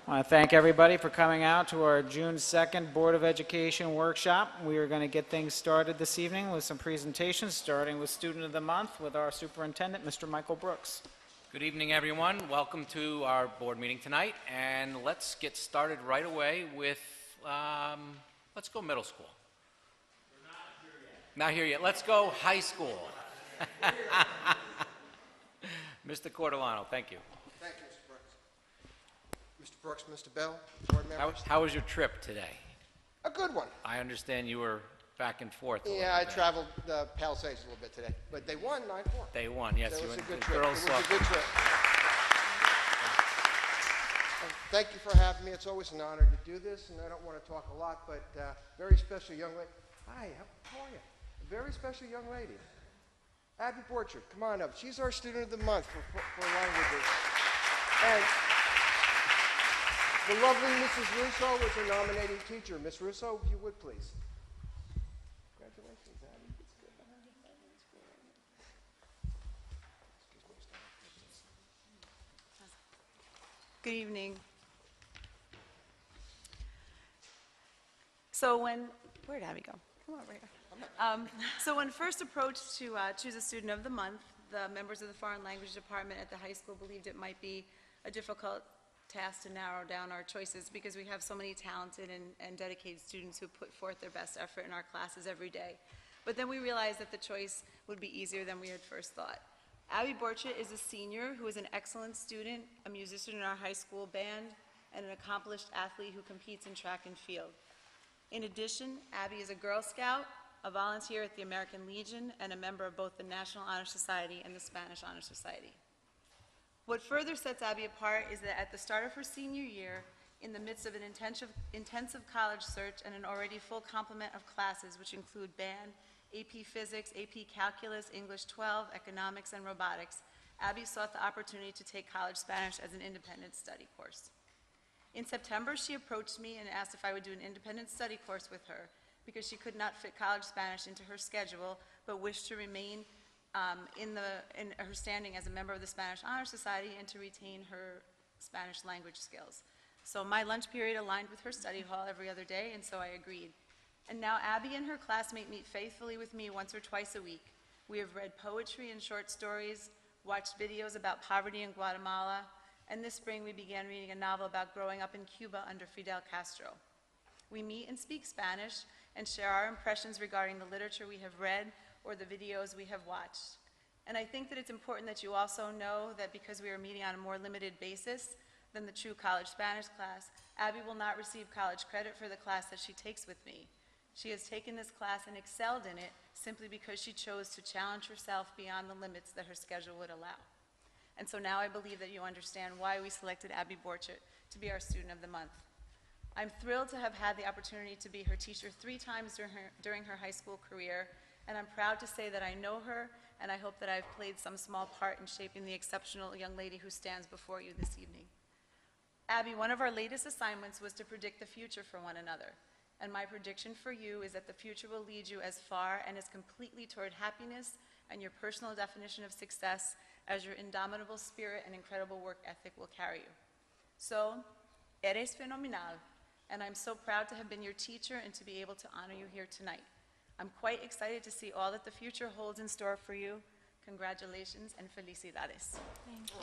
I want to thank everybody for coming out to our June 2nd Board of Education workshop. We are going to get things started this evening with some presentations, starting with Student of the Month with our Superintendent, Mr. Michael Brooks. Good evening, everyone. Welcome to our board meeting tonight, and let's get started right away with, let's go middle school. We're not here yet. Let's go high school. Mr. Cortolano, thank you. Thank you, Mr. Brooks. Mr. Brooks, Mr. Bell, board members. How was your trip today? A good one. I understand you were back and forth. Yeah, I traveled the Palisades a little bit today, but they won 9-4. They won, yes. So You it was a went good to trip. It girls' was a softball. good trip. And thank you for having me. It's always an honor to do this, and I don't want to talk a lot, but very special young lady. Hi, how are you? A very special young lady. Abby Borchard, come on up. She's our Student of the Month for languages. And the lovely Mrs. Russo was a nominating teacher. Miss Russo, if you would, please. Congratulations, Abby. It's good. Good evening. So where did Abby go? Come on over here. So when first approached to choose a Student of the Month, the members of the Foreign Language Department at the high school believed it might be a difficult task to narrow down our choices because we have so many talented and dedicated students who put forth their best effort in our classes every day. But then we realized that the choice would be easier than we had first thought. Abby Borchert is a senior who is an excellent student, a musician in our high school band, and an accomplished athlete who competes in track and field. In addition, Abby is a Girl Scout, a volunteer at the American Legion, and a member of both the National Honor Society and the Spanish Honor Society. What further sets Abby apart is that at the start of her senior year, in the midst of an intensive college search and an already full complement of classes, which include band, AP Physics, AP Calculus, English 12, Economics, and Robotics, Abby sought the opportunity to take college Spanish as an independent study course. In September, she approached me and asked if I would do an independent study course with her because she could not fit college Spanish into her schedule, but wished to remain in her standing as a member of the Spanish Honor Society and to retain her Spanish language skills. So my lunch period aligned with her study hall every other day, and so I agreed. And now Abby and her classmate meet faithfully with me once or twice a week. We have read poetry and short stories, watched videos about poverty in Guatemala, and this spring we began reading a novel about growing up in Cuba under Fidel Castro. We meet and speak Spanish and share our impressions regarding the literature we have read or the videos we have watched. And I think that it's important that you also know that because we are meeting on a more limited basis than the true college Spanish class, Abby will not receive college credit for the class that she takes with me. She has taken this class and excelled in it simply because she chose to challenge herself beyond the limits that her schedule would allow. And so now I believe that you understand why we selected Abby Borchert to be our Student of the Month. I'm thrilled to have had the opportunity to be her teacher 3 times during her high school career, and I'm proud to say that I know her, and I hope that I've played some small part in shaping the exceptional young lady who stands before you this evening. Abby, one of our latest assignments was to predict the future for one another, and my prediction for you is that the future will lead you as far and as completely toward happiness and your personal definition of success as your indomitable spirit and incredible work ethic will carry you. So, eres fenomenal, and I'm so proud to have been your teacher and to be able to honor you here tonight. I'm quite excited to see all that the future holds in store for you. Congratulations and felicidades. Thank you.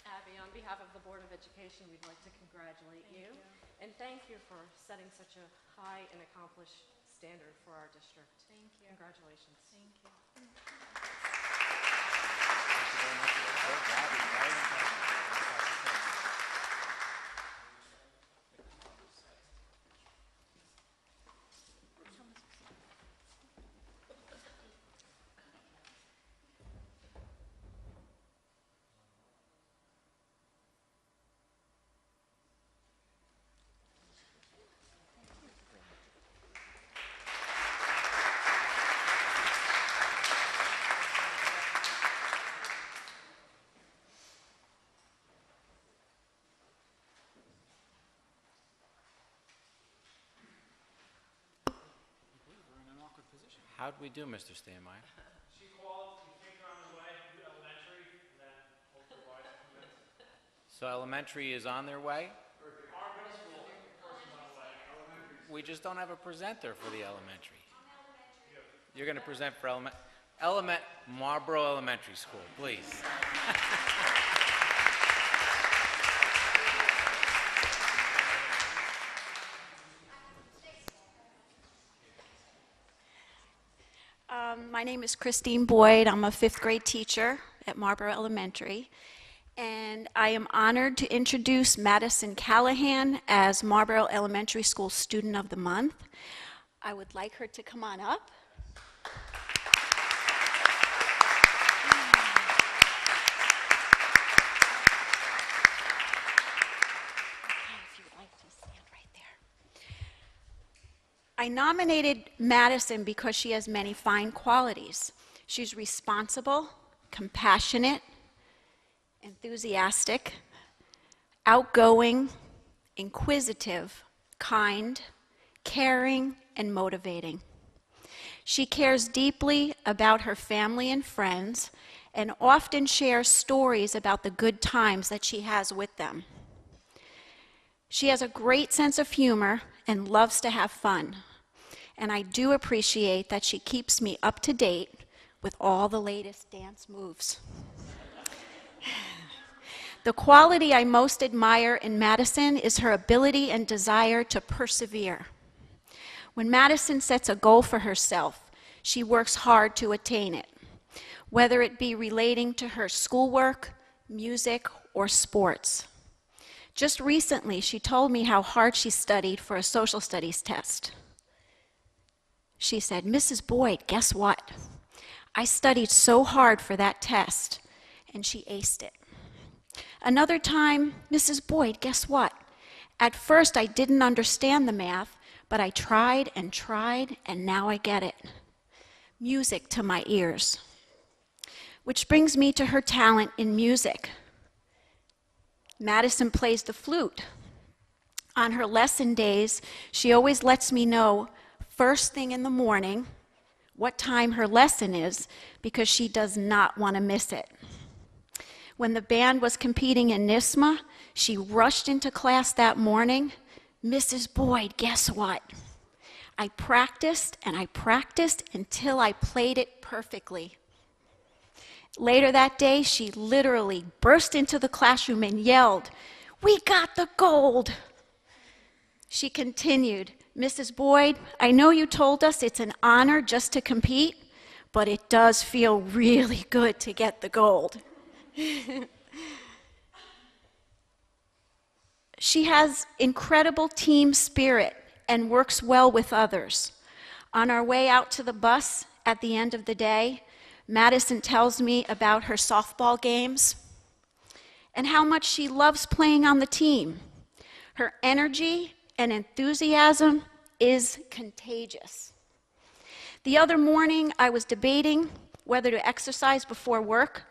Abby, on behalf of the Board of Education, we'd like to congratulate you and thank you for setting such a high and accomplished standard for our district. Thank you. Congratulations. Thank you. How'd we do, Mr. Steinmeier? She called, you think you're on the way, elementary, and then hopefully wise commence. So elementary is on their way? Our middle school person's on the way, elementary. We just don't have a presenter for the elementary. You're going to present for Marlboro Elementary School, please. My name is Christine Boyd. I'm a fifth grade teacher at Marlboro Elementary, and I am honored to introduce Madison Callahan as Marlboro Elementary School Student of the Month. I would like her to come on up. If you would like to stand right there. I nominated Madison because she has many fine qualities. She's responsible, compassionate, enthusiastic, outgoing, inquisitive, kind, caring, and motivating. She cares deeply about her family and friends and often shares stories about the good times that she has with them. She has a great sense of humor and loves to have fun. And I do appreciate that she keeps me up to date with all the latest dance moves. The quality I most admire in Madison is her ability and desire to persevere. When Madison sets a goal for herself, she works hard to attain it, whether it be relating to her schoolwork, music, or sports. Just recently, she told me how hard she studied for a social studies test. She said, "Mrs. Boyd, guess what? I studied so hard for that test," and she aced it. Another time, "Mrs. Boyd, guess what? At first I didn't understand the math, but I tried, and now I get it." Music to my ears. Which brings me to her talent in music. Madison plays the flute. On her lesson days, she always lets me know first thing in the morning what time her lesson is because she does not want to miss it. When the band was competing in NISMA, she rushed into class that morning. "Mrs. Boyd, guess what? I practiced until I played it perfectly." Later that day, she literally burst into the classroom and yelled, "We got the gold!" She continued, "Mrs. Boyd, I know you told us it's an honor just to compete, but it does feel really good to get the gold." She has incredible team spirit and works well with others. On our way out to the bus at the end of the day, Madison tells me about her softball games and how much she loves playing on the team. Her energy and enthusiasm is contagious. The other morning, I was debating whether to exercise before work,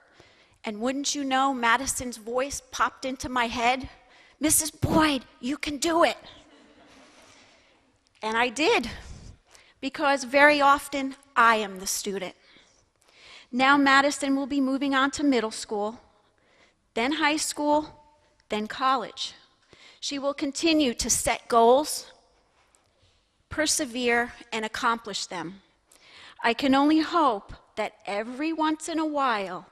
and wouldn't you know, Madison's voice popped into my head, "Mrs. Boyd, you can do it." And I did, because very often I am the student. Now Madison will be moving on to middle school, then high school, then college. She will continue to set goals, persevere, and accomplish them. I can only hope that every once in a while,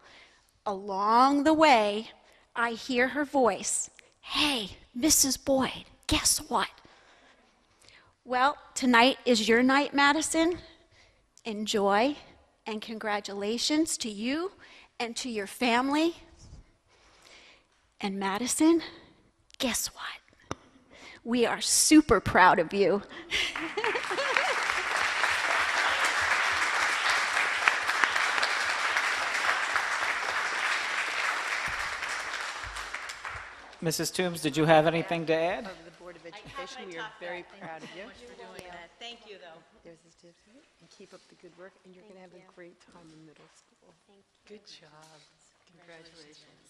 along the way, I hear her voice, "Hey, Mrs. Boyd, guess what?" Well, tonight is your night, Madison. Enjoy, and congratulations to you and to your family. And Madison, guess what? We are super proud of you. Mrs. Toombs, did you have anything to add? Of the Board of Education, we are very proud of you. Thank you, though. There's a certificate, and keep up the good work, and you're going to have a great time in middle school. Good job. Congratulations.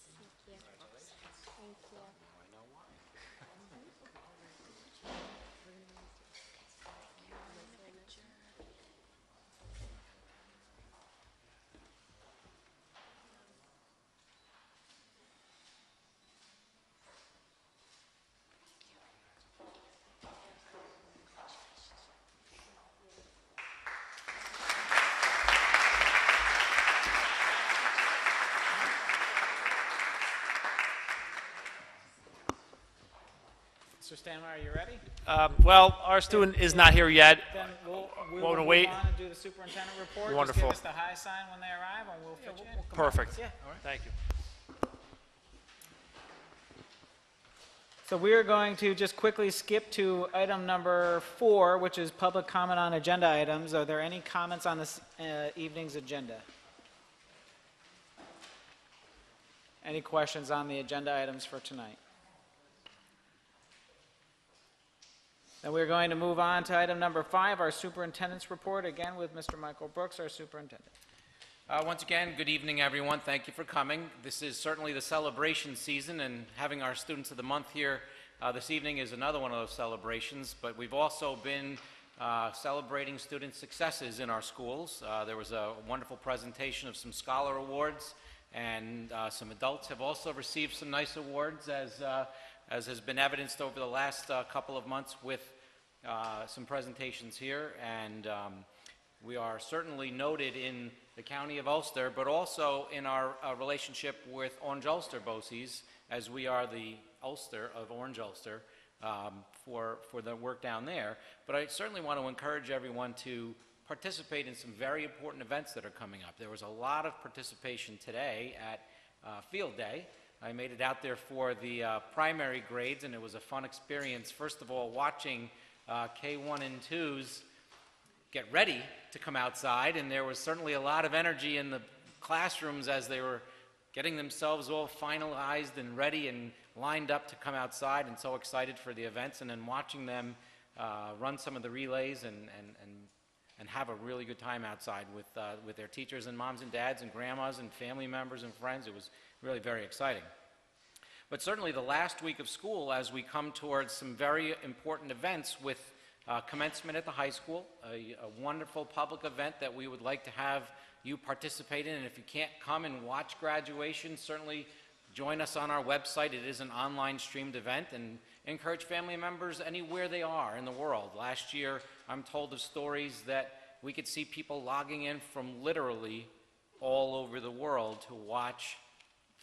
Mr. Stanmore, are you ready? Well, our student is not here yet. Then we Wanna will move wait? on and do the superintendent report. Wonderful. Just give us the high sign when they arrive, and we'll fit you in. Perfect. Yeah. Thank you. So we are going to just quickly skip to item number 4, which is public comment on agenda items. Are there any comments on this evening's agenda? Any questions on the agenda items for tonight? Then we're going to move on to item number 5, our superintendent's report, again with Mr. Michael Brooks, our superintendent. Once again, good evening, everyone. Thank you for coming. This is certainly the celebration season, and having our Students of the Month here this evening is another one of those celebrations. But we've also been celebrating student successes in our schools. There was a wonderful presentation of some scholar awards, and some adults have also received some nice awards, as has been evidenced over the last couple of months with some presentations here. And we are certainly noted in the County of Ulster, but also in our relationship with Orange Ulster BOCES, as we are the Ulster of Orange Ulster for the work down there. But I certainly want to encourage everyone to participate in some very important events that are coming up. There was a lot of participation today at Field Day. I made it out there for the primary grades, and it was a fun experience. First of all, watching K1 and 2s get ready to come outside, and there was certainly a lot of energy in the classrooms as they were getting themselves all finalized and ready and lined up to come outside, and so excited for the events, and then watching them run some of the relays and have a really good time outside with their teachers and moms and dads and grandmas and family members and friends. It was really very exciting. But certainly the last week of school, as we come towards some very important events with commencement at the high school, a wonderful public event that we would like to have you participate in. And if you can't come and watch graduation, certainly join us on our website. It is an online streamed event, and encourage family members anywhere they are in the world. Last year, I'm told of stories that we could see people logging in from literally all over the world to watch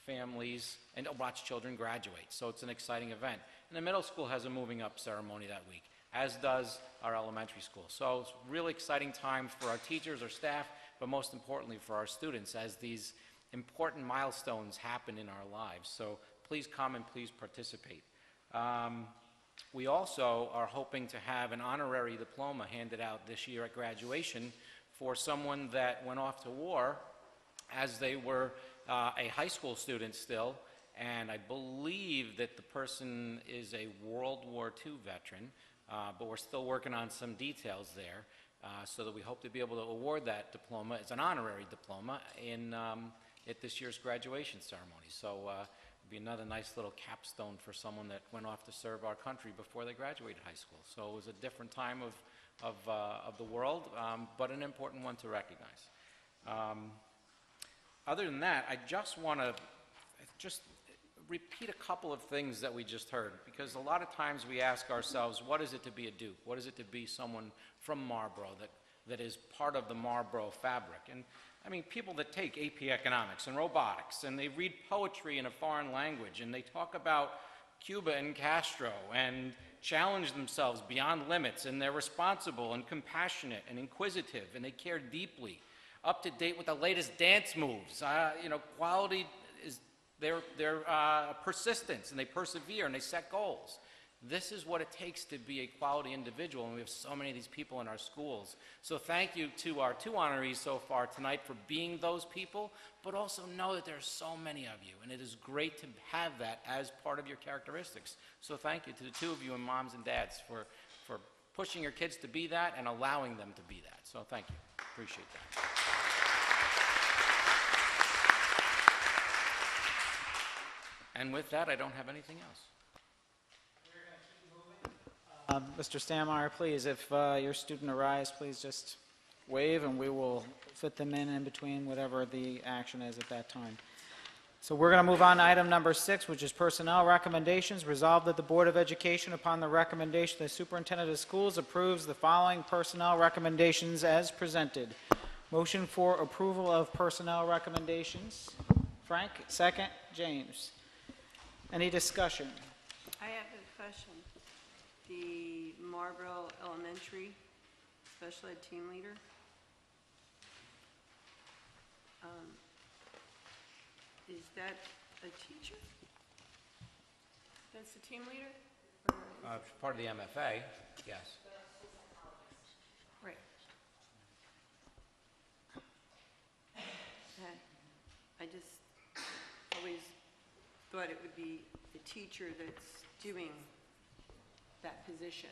families and watch children graduate. So it's an exciting event. And the middle school has a moving up ceremony that week, as does our elementary school. So it's a really exciting time for our teachers, our staff, but most importantly for our students, as these important milestones happen in our lives. So please come and please participate. We also are hoping to have an honorary diploma handed out this year at graduation for someone that went off to war as they were a high school student still, and I believe that the person is a World War II veteran, but we're still working on some details there, so that we hope to be able to award that diploma as an honorary diploma at this year's graduation ceremony. So it'll be another nice little capstone for someone that went off to serve our country before they graduated high school. So it was a different time of the world, but an important one to recognize. Other than that, I just want to repeat a couple of things that we just heard, because a lot of times we ask ourselves, what is it to be a Duke? What is it to be someone from Marlborough that is part of the Marlborough fabric? And I mean, people that take AP Economics and robotics, and they read poetry in a foreign language, and they talk about Cuba and Castro, and challenge themselves beyond limits, and they're responsible and compassionate and inquisitive, and they care deeply, up to date with the latest dance moves. Quality is their persistence, and they persevere, and they set goals. This is what it takes to be a quality individual, and we have so many of these people in our schools. So thank you to our 2 honorees so far tonight for being those people, but also know that there's so many of you, and it is great to have that as part of your characteristics. So thank you to the 2 of you, and moms and dads, for pushing your kids to be that and allowing them to be that. So thank you. Appreciate that. And with that, I don't have anything else. Mr. Stammeier, please, if your student arrives, please just wave, and we will fit them in between whatever the action is at that time. So we're going to move on to item number 6, which is personnel recommendations. Resolved that the Board of Education, upon the recommendation of the Superintendent of Schools, approves the following personnel recommendations as presented. Motion for approval of personnel recommendations. Frank, second. James. Any discussion? I have a discussion. The Marlboro Elementary Special Ed Team Leader. Is that a teacher? That's the team leader? Or Part of the MFA, yes. right. I just always thought it would be the teacher that's doing that position.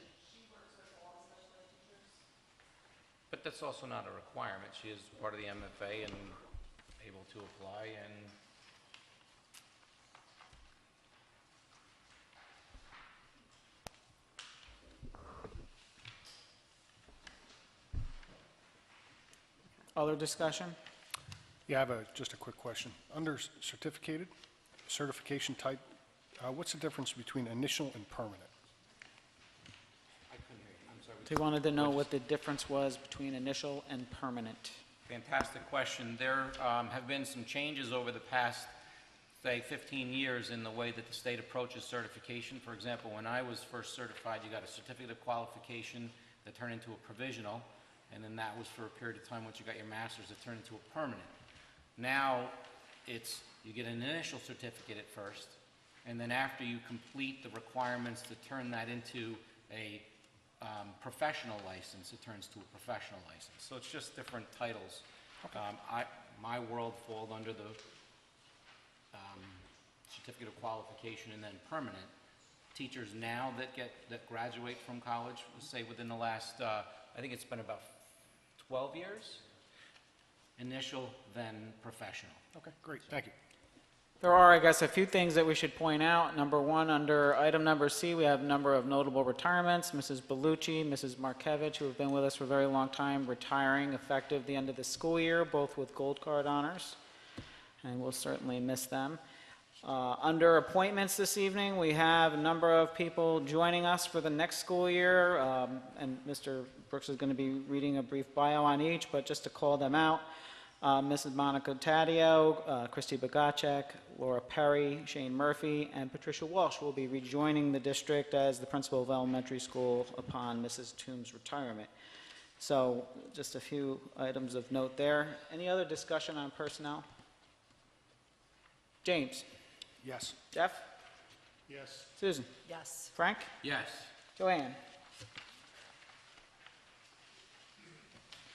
But that's also not a requirement. She is part of the MFA and able to apply, and Other discussion? Yeah, I have just a quick question. Under certification type, what's the difference between initial and permanent? I couldn't hear you. I'm sorry. He wanted to know what the difference was between initial and permanent. Fantastic question. There have been some changes over the past, say, 15 years in the way that the state approaches certification. For example, when I was first certified, you got a certificate of qualification that turned into a provisional, and then that was for a period of time. Once you got your master's, it turned into a permanent. Now, you get an initial certificate at first, and then after you complete the requirements to turn that into a professional license, it turns to a professional license. So it's just different titles. My world falls under the certificate of qualification and then permanent. Teachers now that graduate from college, say within the last, I think it's been about 12 years, initial, then professional. Okay, great, thank you. There are, I guess, a few things that we should point out. Number one, under item number C, we have a number of notable retirements. Mrs. Bellucci, Mrs. Markevich, who have been with us for a very long time, retiring effective the end of the school year, both with gold card honors, and we'll certainly miss them. Under appointments this evening, we have a number of people joining us for the next school year, and Mr. Brooks is going to be reading a brief bio on each, but just to call them out, Mrs. Monica Taddeo, Christy Bogacek, Laura Perry, Shane Murphy, and Patricia Walsh will be rejoining the district as the principal of elementary school upon Mrs. Toombs' retirement. So just a few items of note there. Any other discussion on personnel? James? Yes. Jeff? Yes. Susan? Yes. Frank? Yes. Joanne?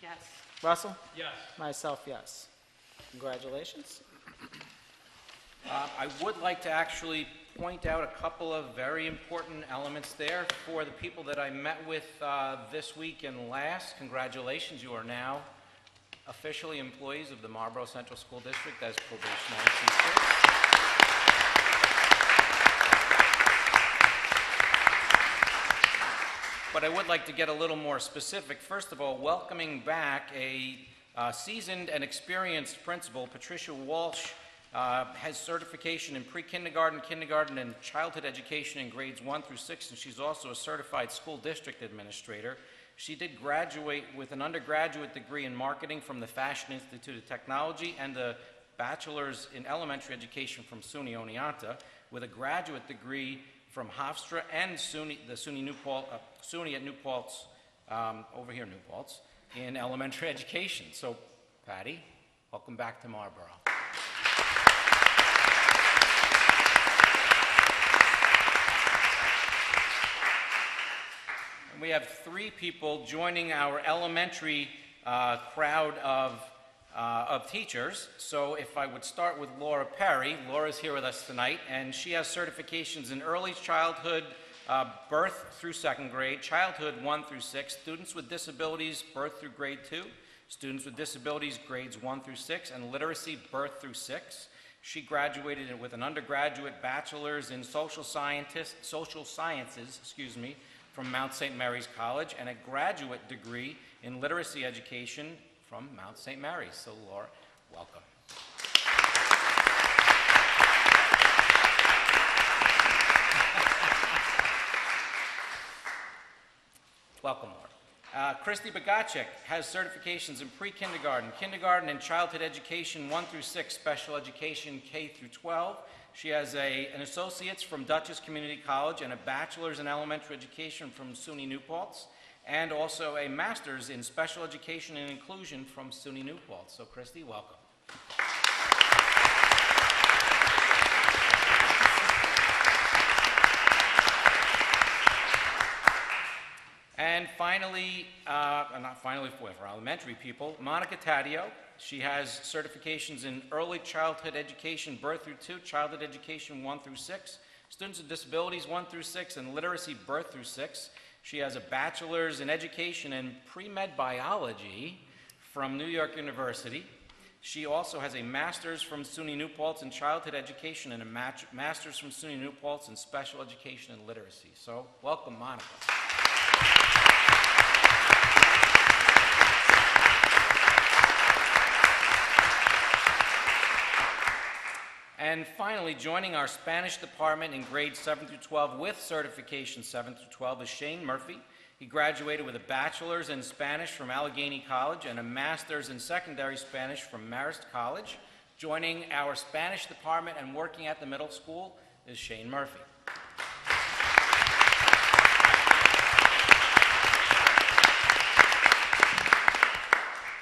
Yes. Russell? Yes. Myself, yes. Congratulations. I would like to actually point out a couple of very important elements there for the people that I met with this week and last. Congratulations, you are now officially employees of the Marlboro Central School District as probationary teachers. But I would like to get a little more specific. First of all, welcoming back a seasoned and experienced principal. Patricia Walsh has certification in pre-kindergarten, kindergarten, and childhood education in grades 1 through 6, and she's also a certified school district administrator. She did graduate with an undergraduate degree in marketing from the Fashion Institute of Technology and a bachelor's in elementary education from SUNY Oneonta, with a graduate degree from Hofstra and SUNY at New Paltz, over here, New Paltz, in elementary education. So, Patty, welcome back to Marlboro. And we have 3 people joining our elementary crowd of teachers. So if I would start with Laura Perry. Laura's here with us tonight, and she has certifications in early childhood, birth through 2nd grade, childhood 1 through 6, students with disabilities, birth through grade 2, students with disabilities, grades 1 through 6, and literacy, birth through 6. She graduated with an undergraduate bachelor's in social sciences, from Mount St. Mary's College, and a graduate degree in literacy education from Mount St. Mary's. So, Laura, welcome. Welcome, Laura. Christy Bogacek has certifications in pre-kindergarten, kindergarten, and childhood education 1 through 6, special education K through 12, She has an associate's from Dutchess Community College and a bachelor's in elementary education from SUNY New Paltz, and also a master's in special education and inclusion from SUNY New Paltz. So, Christy, welcome. And finally, not finally for elementary people, Monica Taddeo. She has certifications in early childhood education, birth through 2, childhood education 1 through 6, students with disabilities 1 through 6, and literacy birth through 6. She has a bachelor's in education and pre-med biology from New York University. She also has a master's from SUNY New Paltz in childhood education and a master's from SUNY New Paltz in special education and literacy. So, welcome, Monica. And finally, joining our Spanish department in grades 7 through 12 with certification 7 through 12 is Shane Murphy. He graduated with a bachelor's in Spanish from Allegheny College and a master's in secondary Spanish from Marist College. Joining our Spanish department and working at the middle school is Shane Murphy.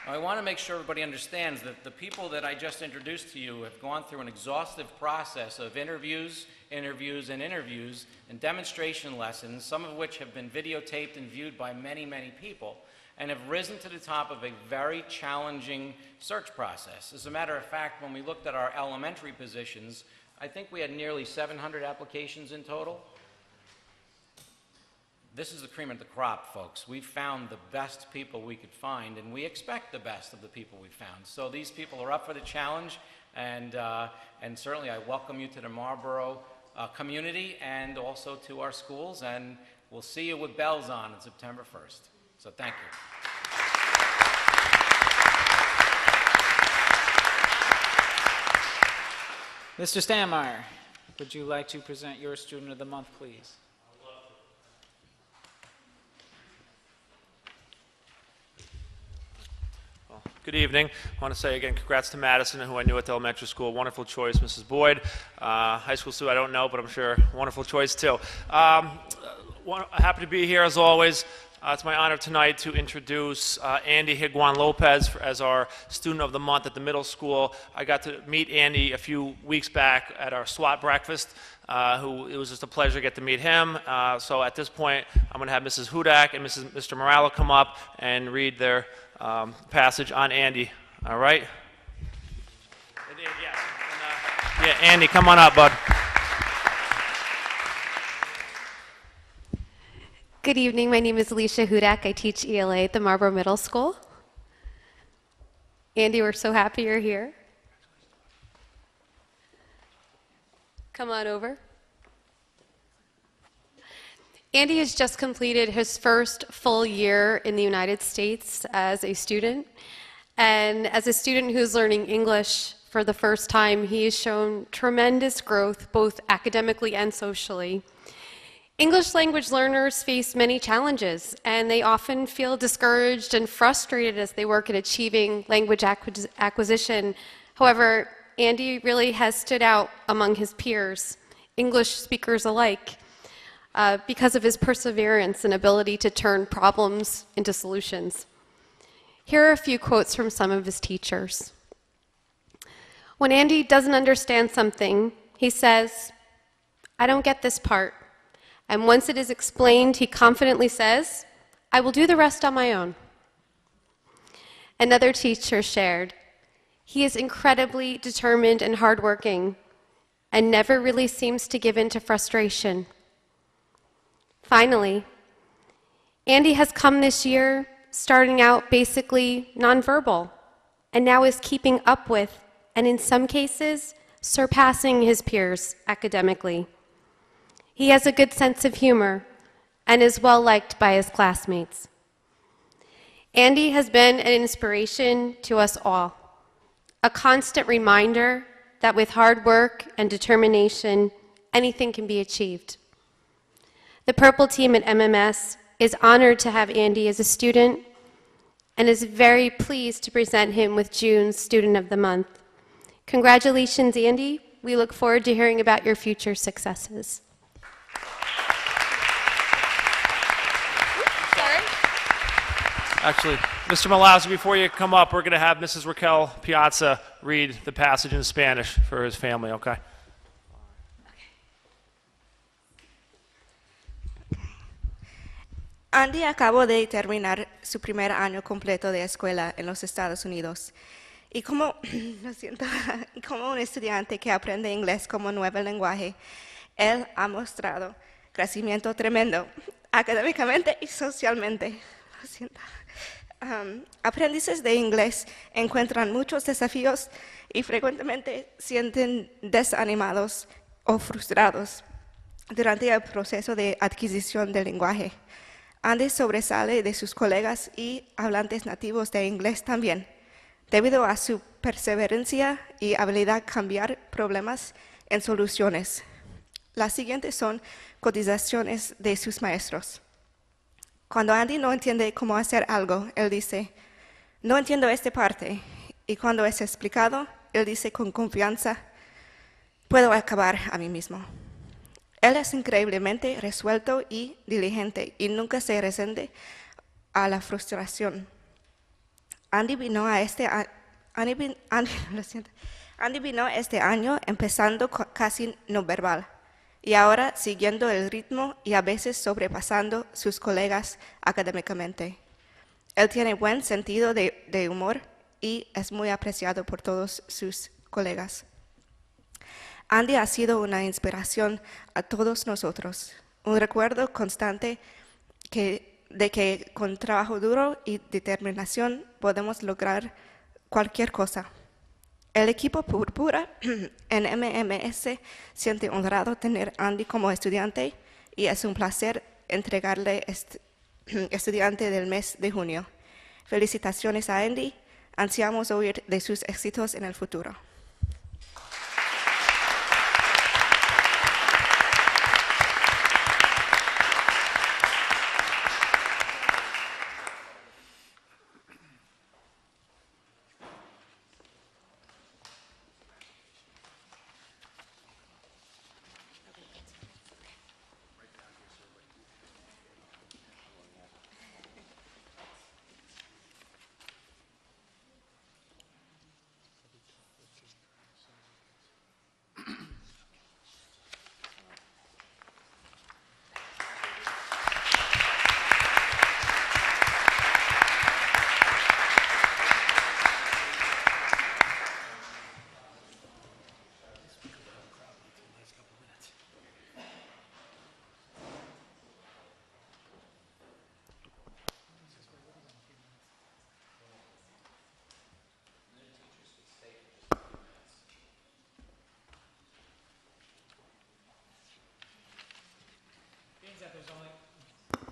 I want to make sure everybody understands that the people that I just introduced to you have gone through an exhaustive process of interviews, and demonstration lessons, some of which have been videotaped and viewed by many, many people, and have risen to the top of a very challenging search process. As a matter of fact, when we looked at our elementary positions, I think we had nearly 700 applications in total. This is the cream of the crop, folks. We found the best people we could find, and we expect the best of the people we found. So these people are up for the challenge, and certainly I welcome you to the Marlboro community and also to our schools, and we'll see you with bells on September 1st. So thank you. Mr. Stanmeyer, would you like to present your Student of the Month, please? Good evening. I want to say again, congrats to Madison, who I knew at the elementary school. Wonderful choice, Mrs. Boyd. High school student, I don't know, but I'm sure wonderful choice too. Happy to be here as always. It's my honor tonight to introduce Andy Higuan Lopez as our Student of the Month at the middle school. I got to meet Andy a few weeks back at our SWAT breakfast. It was just a pleasure to get to meet him. So at this point, I'm going to have Mrs. Hudak and Mr. Morallo come up and read their passage on Andy. All right? Yeah, Andy, come on up, bud. Good evening. My name is Alicia Hudak. I teach ELA at the Marlboro Middle School. Andy, we're so happy you're here. Come on over. Andy has just completed his first full year in the United States as a student. And as a student who's learning English for the first time, he has shown tremendous growth, both academically and socially. English language learners face many challenges, and they often feel discouraged and frustrated as they work at achieving language acquisition. However, Andy really has stood out among his peers, English speakers alike, because of his perseverance and ability to turn problems into solutions. Here are a few quotes from some of his teachers. When Andy doesn't understand something, he says, "I don't get this part." And once it is explained, he confidently says, "I will do the rest on my own." Another teacher shared, "He is incredibly determined and hardworking and never really seems to give in to frustration." Finally, Andy has come this year starting out basically nonverbal and now is keeping up with, and in some cases, surpassing his peers academically. He has a good sense of humor and is well liked by his classmates. Andy has been an inspiration to us all, a constant reminder that with hard work and determination, anything can be achieved. The Purple Team at MMS is honored to have Andy as a student and is very pleased to present him with June's Student of the Month. Congratulations, Andy. We look forward to hearing about your future successes. Actually, Mr. Malazzi, before you come up, we're going to have Mrs. Raquel Piazza read the passage in Spanish for his family, okay? Andy acabó de terminar su primer año completo de escuela en los Estados Unidos. Y como, lo siento, y como un estudiante que aprende inglés como nuevo lenguaje, él ha mostrado crecimiento tremendo, académicamente y socialmente. Lo siento. Aprendices de inglés encuentran muchos desafíos y frecuentemente sienten desanimados o frustrados durante el proceso de adquisición del lenguaje. Andy sobresale de sus colegas y hablantes nativos de inglés también, debido a su perseverancia y habilidad de cambiar problemas en soluciones. Las siguientes son cotizaciones de sus maestros. Cuando Andy no entiende cómo hacer algo, él dice, no entiendo esta parte. Y cuando es explicado, él dice con confianza, puedo acabar a mí mismo. Él es increíblemente resuelto y diligente y nunca se resiste a la frustración. Andy vino este año empezando casi no verbal y ahora siguiendo el ritmo y a veces sobrepasando sus colegas académicamente. Él tiene buen sentido de humor y es muy apreciado por todos sus colegas. Andy ha sido una inspiración a todos nosotros, un recuerdo constante de que con trabajo duro y determinación podemos lograr cualquier cosa. El equipo Púrpura en MMS siente honrado tener a Andy como estudiante y es un placer entregarle estudiante del mes de junio. Felicitaciones a Andy, ansiamos oír de sus éxitos en el futuro.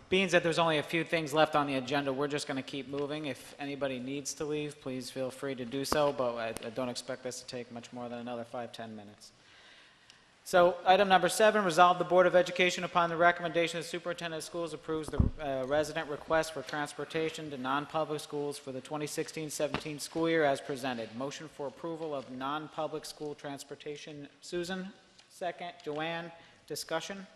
Being that there's only a few things left on the agenda, we're just going to keep moving. If anybody needs to leave, please feel free to do so, but I don't expect this to take much more than another 5-10 minutes. So, item number 7, resolve the Board of Education upon the recommendation of the Superintendent of Schools approves the resident request for transportation to non-public schools for the 2016-17 school year as presented. Motion for approval of non-public school transportation. Susan, second. Joanne, discussion?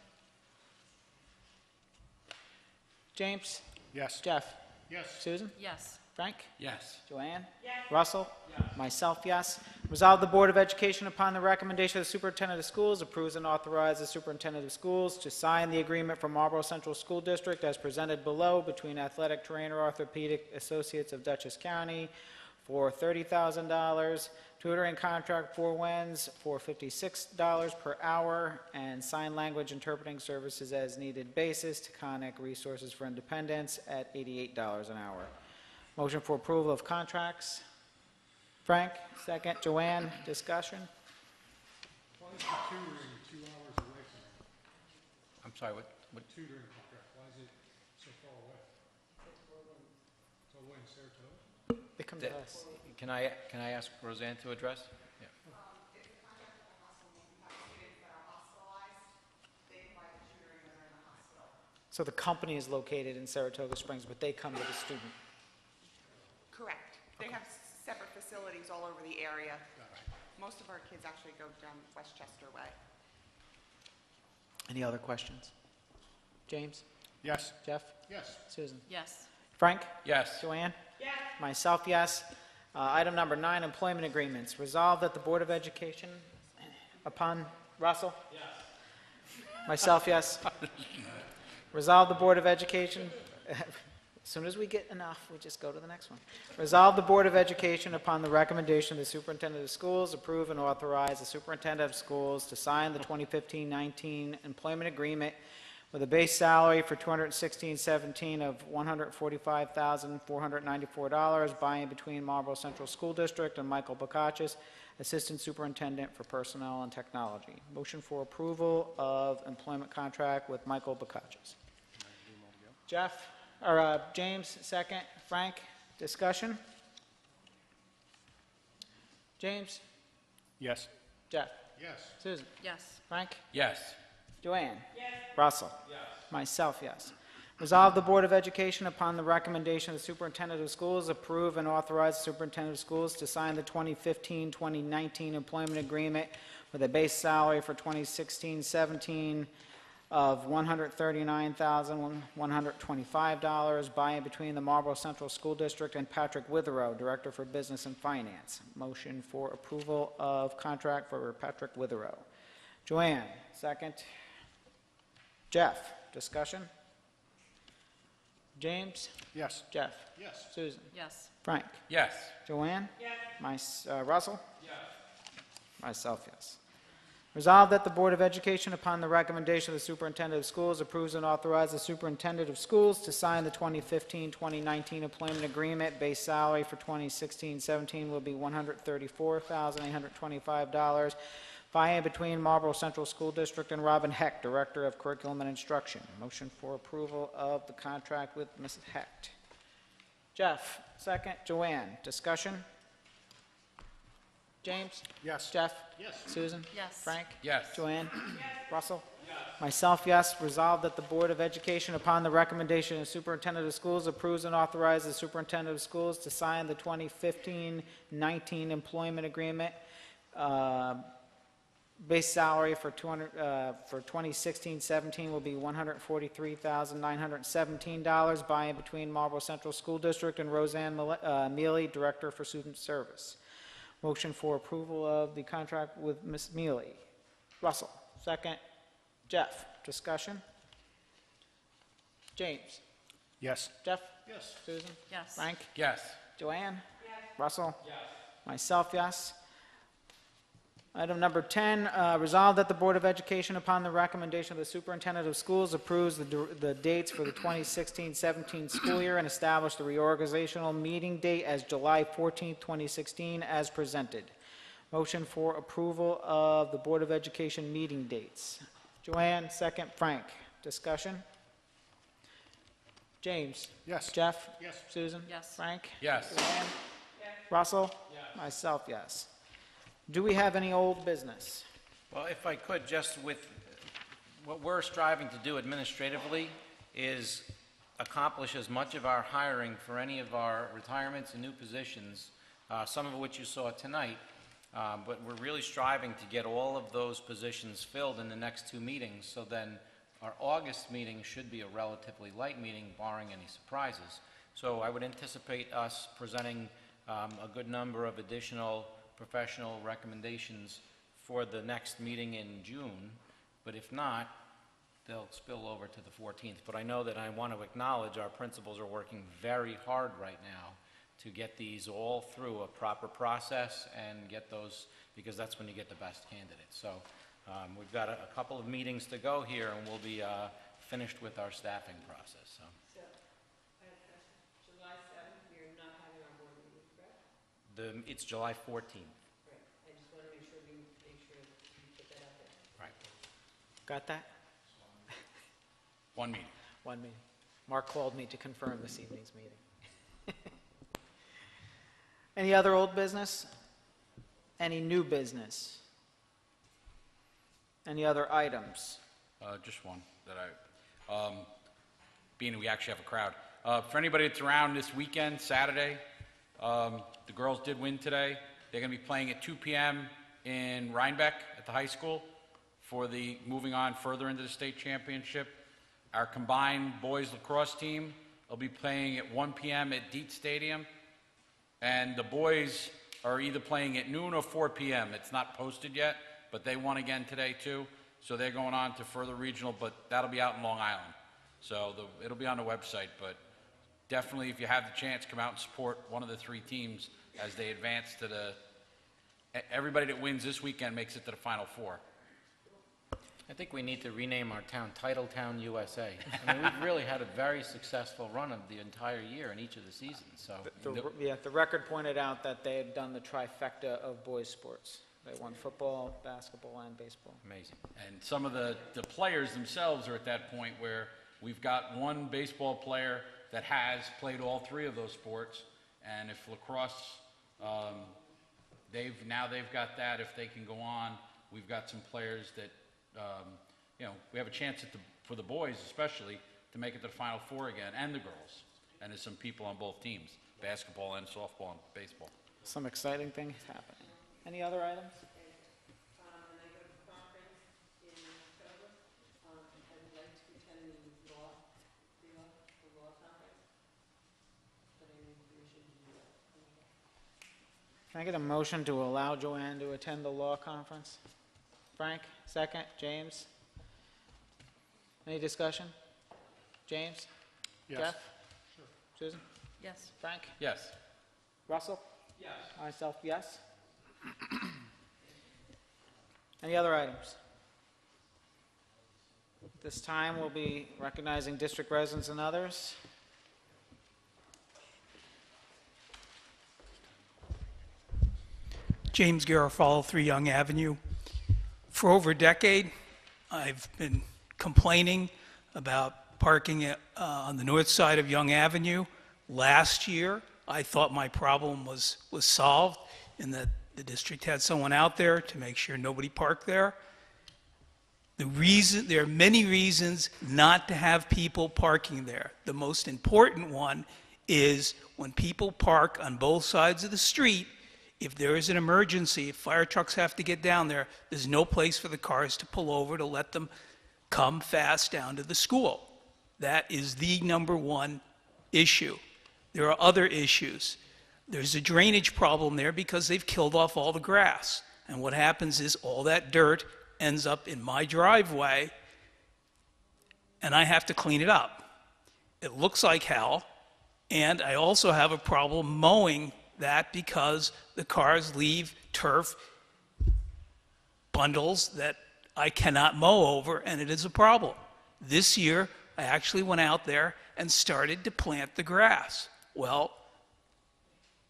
James? Yes. Jeff? Yes. Susan? Yes. Frank? Yes. Joanne? Yes. Russell? Yes. Myself, yes. Resolve the Board of Education upon the recommendation of the Superintendent of Schools approves and authorizes the Superintendent of Schools to sign the agreement for Marlborough Central School District as presented below between Athletic Trainer Orthopedic Associates of Dutchess County for $30,000, tutoring contract for WENS for $56 per hour, and sign language interpreting services as needed basis to Conic Resources for Independence at $88 an hour. Motion for approval of contracts. Frank, second. Joanne, discussion? Why is the tutoring 2 hours away from you? I'm sorry, what? Tutoring contract, why is it so far away? It's all the way in Saratoga? They come to us. Can I ask Roseanne to address? Yeah. So the company is located in Saratoga Springs, but they come to the student. Correct. They have separate facilities all over the area. most of our kids actually go down Westchester way. Any other questions? James? Yes. Jeff? Yes. Susan? Yes. Frank? Yes. Joanne? Yes. Myself, yes. Item number 9, employment agreements. Resolved that the Board of Education, upon, Russell? Yes. Myself, yes. Resolved the Board of Education, as soon as we get enough, we just go to the next one. Resolved the Board of Education, upon the recommendation of the Superintendent of Schools, approve and authorize the Superintendent of Schools to sign the 2015-19 employment agreement with a base salary for 2016-17 of $145,494 by and between Marlboro Central School District and Michael Bokachis, Assistant Superintendent for Personnel and Technology. Motion for approval of employment contract with Michael Bokachis. Jeff, or James, second. Frank, discussion? James? Yes. Jeff? Yes. Susan? Yes. Frank? Yes. Joanne? Yes. Russell? Yes. Myself, yes. Resolve the Board of Education, upon the recommendation of the Superintendent of Schools, approve and authorize the Superintendent of Schools to sign the 2015-2019 employment agreement with a base salary for 2016-17 of $139,125 by and between the Marlboro Central School District and Patrick Witherow, Director for Business and Finance. Motion for approval of contract for Patrick Witherow. Joanne, second. Jeff, discussion? James? Yes. Jeff? Yes. Susan? Yes. Frank? Yes. Joanne? Yes. Russell? Yes. Myself, yes. Resolved that the Board of Education, upon the recommendation of the Superintendent of Schools, approves and authorizes the Superintendent of Schools to sign the 2015-2019 employment agreement. Base salary for 2016-17 will be $134,825 by and between Marlboro Central School District and Robin Hecht, Director of Curriculum and Instruction. Motion for approval of the contract with Mrs. Hecht. Jeff, second. Joanne, discussion? James? Yes. Jeff? Yes. Susan? Yes. Frank? Yes. Joanne? Russell? Myself, yes. Resolved that the Board of Education, upon the recommendation of the Superintendent of Schools, approves and authorizes the Superintendent of Schools to sign the 2015-19 employment agreement. Base salary for 2016-17 will be $143,917 by and between Marlboro Central School District and Roseanne Mealy, Director for Student Service. Motion for approval of the contract with Ms. Mealy. Russell, second. Jeff, discussion? James? Yes. Jeff? Yes. Susan? Yes. Frank? Yes. Joanne? Yes. Russell? Yes. Myself, yes. Item number 10, resolve that the Board of Education, upon the recommendation of the Superintendent of Schools, approves the dates for the 2016-17 school year and establish the reorganizational meeting date as July 14th, 2016, as presented. Motion for approval of the Board of Education meeting dates. Joanne, second. Frank, discussion? James? Yes. Jeff? Yes. Susan? Yes. Frank? Yes. Joanne? Russell? Myself, yes. Do we have any old business? Well, if I could, just with what we're striving to do administratively is accomplish as much of our hiring for any of our retirements and new positions, some of which you saw tonight, but we're really striving to get all of those positions filled in the next 2 meetings, so then our August meeting should be a relatively light meeting, barring any surprises. So I would anticipate us presenting a good number of additional professional recommendations for the next meeting in June, but if not, they'll spill over to the 14th. But I know that I want to acknowledge our principals are working very hard right now to get these all through a proper process and get those, because that's when you get the best candidates. So we've got a couple of meetings to go here, and we'll be finished with our staffing process. So. July 7th, we're not having our board meeting, correct? It's July 14th. Right. I just want to make sure we put that out there. Right. Got that? One meeting. One meeting. Mark called me to confirm this evening's meeting. Any other old business? Any new business? Any other items? Just one that being we actually have a crowd. For anybody that's around this weekend, Saturday, the girls did win today. They're going to be playing at 2 p.m. in Rhinebeck at the high school for the moving on further into the state championship. Our combined boys lacrosse team will be playing at 1 p.m. at Dietz Stadium, and the boys are either playing at noon or 4 p.m. It's not posted yet, but they won again today too, so they're going on to further regional, but that'll be out in Long Island. So it'll be on the website, but definitely if you have the chance, come out and support one of the three teams as they advance to everybody that wins this weekend makes it to the Final Four. I think we need to rename our town Titletown USA. I mean, we've really had a very successful run of the entire year in each of the seasons, so. The record pointed out that they had done the trifecta of boys' sports. They won football, basketball, and baseball. Amazing. And some of the players themselves are at that point where we've got one baseball player that has played all three of those sports, and if lacrosse, they've got that. If they can go on, we've got some players that, we have a chance for the boys especially to make it to the Final Four again, and the girls. And there's some people on both teams, basketball and softball and baseball. Some exciting things happening. Any other items? Can I get a motion to allow Joanne to attend the law conference? Frank, second. James? Any discussion? James? Yes. Jeff? Sure. Susan? Yes. Frank? Yes. Russell? Yes. Myself, yes. Any other items? At this time, we'll be recognizing district residents and others. James Garofalo, 3 Young Avenue. For over a decade, I've been complaining about parking on the north side of Young Avenue. Last year, I thought my problem was solved in that the district had someone out there to make sure nobody parked there. There are many reasons not to have people parking there. The most important one is when people park on both sides of the street, if there is an emergency, if fire trucks have to get down there, there's no place for the cars to pull over to let them come fast down to the school. That is the number one issue. There are other issues. There's a drainage problem there because they've killed off all the grass. And what happens is all that dirt ends up in my driveway, and I have to clean it up. It looks like hell, and I also have a problem mowing that because the cars leave turf bundles that I cannot mow over, and it is a problem. This year, I actually went out there and started to plant the grass. Well,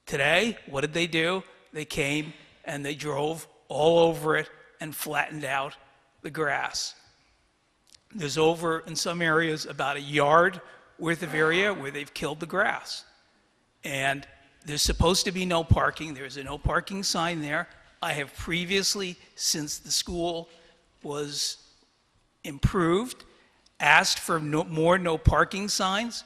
today, what did they do? They came and they drove all over it and flattened out the grass. There's over, in some areas, about a yard worth of area where they've killed the grass. And there's supposed to be no parking. There's a no parking sign there. I have previously, since the school was improved, asked for more no parking signs.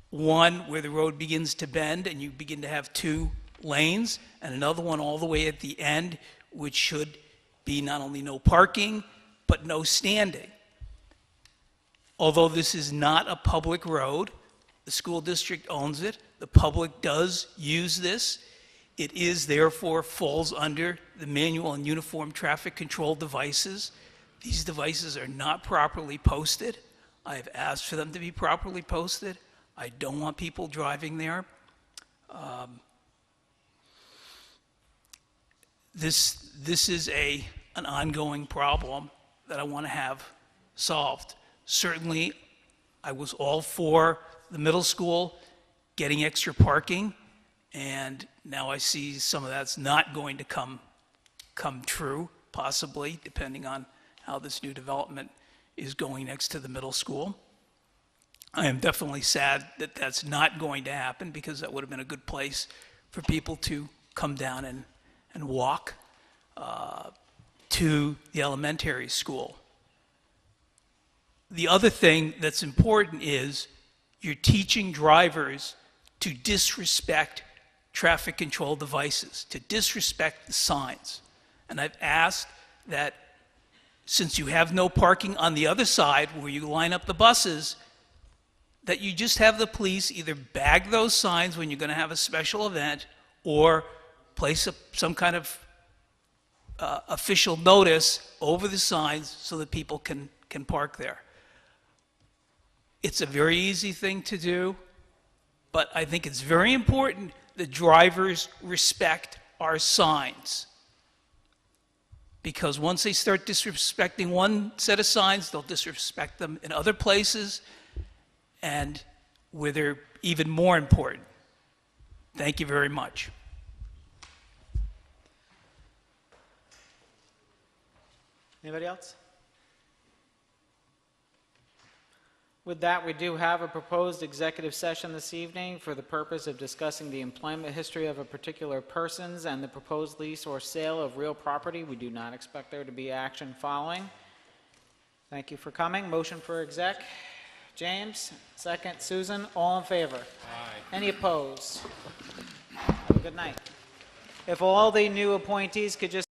One where the road begins to bend and you begin to have 2 lanes, and another one all the way at the end, which should be not only no parking, but no standing. Although this is not a public road, the school district owns it. The public does use this. It is, therefore, falls under the manual and uniform traffic control devices. These devices are not properly posted. I've asked for them to be properly posted. I don't want people driving there. This is an ongoing problem that I want to have solved. Certainly, I was all for the middle school getting extra parking, and now I see some of that's not going to come true, possibly, depending on how this new development is going next to the middle school. I am definitely sad that that's not going to happen, because that would have been a good place for people to come down and walk to the elementary school. The other thing that's important is you're teaching drivers to disrespect traffic control devices, to disrespect the signs. And I've asked that since you have no parking on the other side where you line up the buses, that you just have the police either bag those signs when you're going to have a special event or place some kind of official notice over the signs so that people can park there. It's a very easy thing to do, but I think it's very important that drivers respect our signs. Because once they start disrespecting one set of signs, they'll disrespect them in other places and where they're even more important. Thank you very much. Anybody else? With that, we do have a proposed executive session this evening for the purpose of discussing the employment history of a particular persons and the proposed lease or sale of real property. We do not expect there to be action following. Thank you for coming. Motion for exec. James, second. Susan, all in favor? Aye. Any opposed? Have a good night. If all the new appointees could just